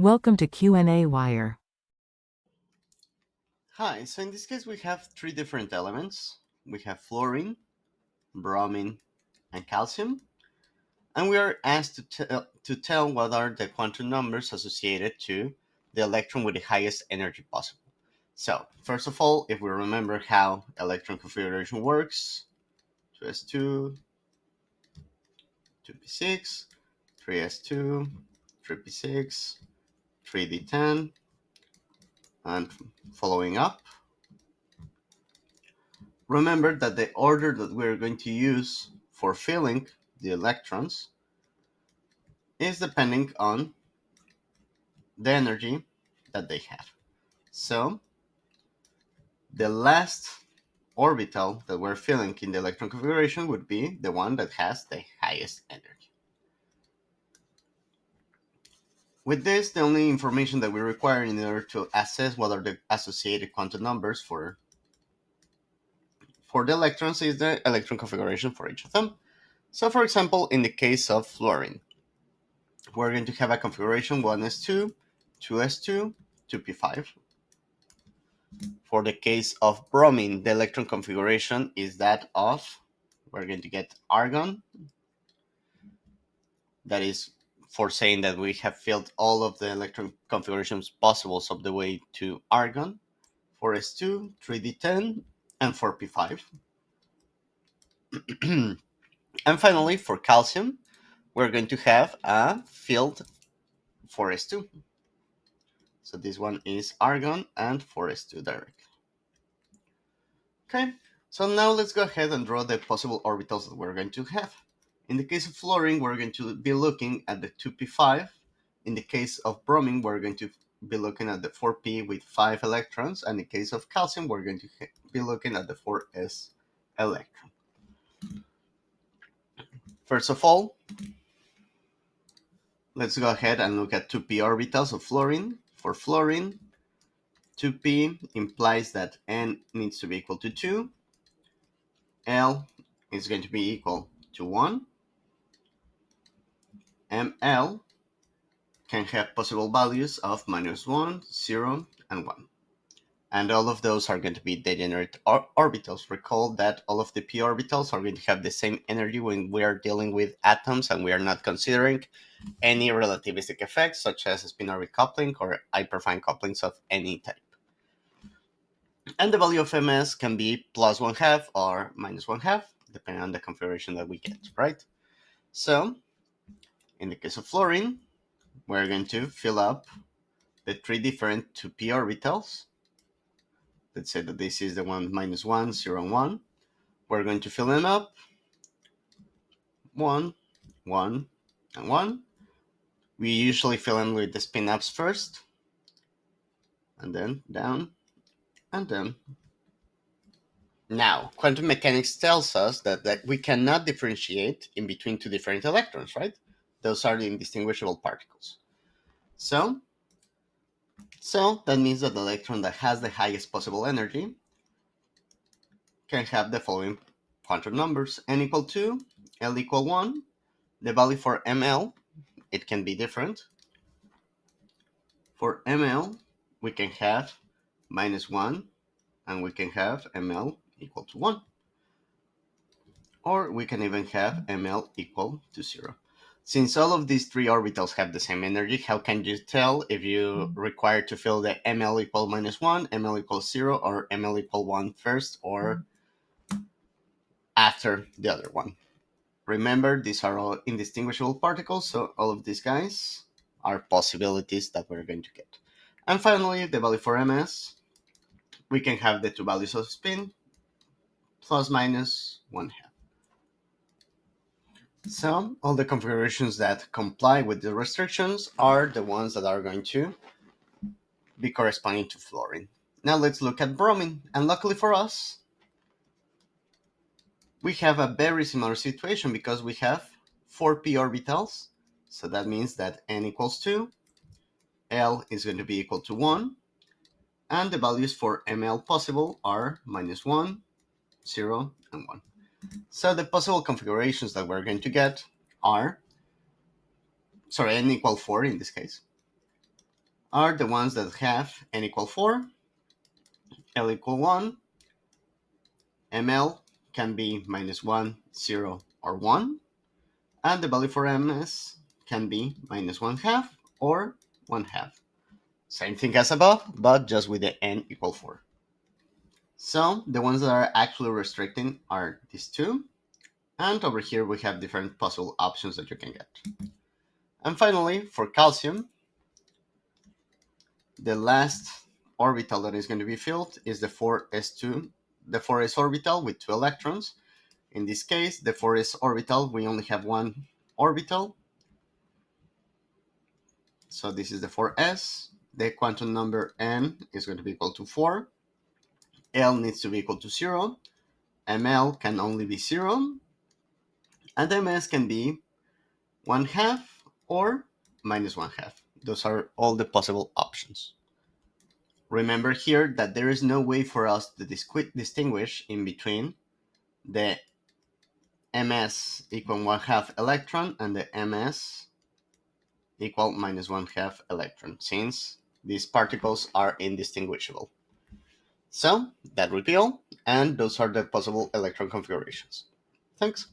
Welcome to qnawire. Hi, so in this case we have three different elements. We have fluorine, bromine, and calcium, and we are asked to tell what are the quantum numbers associated to the electron with the highest energy possible. So, first of all, if we remember how electron configuration works, 2s2, 2p6, 3s2, 3p6, 3d10, and following up. Remember that the order that we're going to use for filling the electrons is depending on the energy that they have. So the last orbital that we're filling in the electron configuration would be the one that has the highest energy. With this, the only information that we require in order to assess what are the associated quantum numbers for the electrons is the electron configuration for each of them. So for example, in the case of fluorine, we're going to have a configuration 1s2, 2s2, 2p5. For the case of bromine, the electron configuration is that of, we're going to get argon. That is for saying that we have filled all of the electron configurations possible of the way to argon. 4s2, 3d10, and 4p5. And finally, for calcium, we're going to have a filled 4s2. So this one is argon and 4s2 direct. Okay, so now let's go ahead and draw the possible orbitals that we're going to have. In the case of fluorine, we're going to be looking at the 2p5. In the case of bromine, we're going to be looking at the 4p with 5 electrons. And in the case of calcium, we're going to be looking at the 4s electron. First of all, let's go ahead and look at 2p orbitals of fluorine. For fluorine, 2p implies that n needs to be equal to 2. L is going to be equal to 1. Ml can have possible values of -1, 0, and 1. And all of those are going to be degenerate orbitals. Recall that all of the p orbitals are going to have the same energy when we are dealing with atoms and we are not considering any relativistic effects such as spin-orbit coupling or hyperfine couplings of any type. And the value of ms can be +1/2 or -1/2, depending on the configuration that we get, right? So, in the case of fluorine, we're going to fill up the three different 2p orbitals. Let's say that this is the one -1, 0, and 1. We're going to fill them up 1, 1, and 1. We usually fill them with the spin ups first, and then down, and then. Now, quantum mechanics tells us that we cannot differentiate in between two different electrons, right? Those are the indistinguishable particles. So that means that the electron that has the highest possible energy can have the following quantum numbers: n equal 2, l equal 1. The value for ml, it can be different. For ml, we can have -1, and we can have ml equal to 1. Or we can even have ml equal to 0. Since all of these three orbitals have the same energy, how can you tell if you require to fill the ml equal -1, ml equal 0, or ml equal 1 first or after the other one? Remember, these are all indistinguishable particles, so all of these guys are possibilities that we're going to get. And finally, the value for ms, we can have the two values of spin, ±1/2. So all the configurations that comply with the restrictions are the ones that are going to be corresponding to fluorine. Now let's look at bromine. And luckily for us, we have a very similar situation because we have 4p orbitals. So that means that n equals 2, L is going to be equal to 1, and the values for ml possible are -1, 0, and 1. So the possible configurations that we're going to get are, n equal 4 in this case, are the ones that have n equal 4, L equal 1, ml can be -1, 0, or 1, and the value for ms can be -1/2 or 1/2. Same thing as above, but just with the n equal 4. So the ones that are actually restricting are these two, and over here we have different possible options that you can get. And finally, for calcium, the last orbital that is going to be filled is the 4s2, the 4s orbital with 2 electrons. In this case, the 4s orbital, we only have one orbital. So this is the 4s. The quantum number n is going to be equal to 4. L needs to be equal to 0. ml can only be 0. And ms can be 1/2 or -1/2. Those are all the possible options. Remember here that there is no way for us to distinguish in between the ms equal 1/2 electron and the ms equal -1/2 electron, since these particles are indistinguishable. So that would be all, and those are the possible electron configurations. Thanks.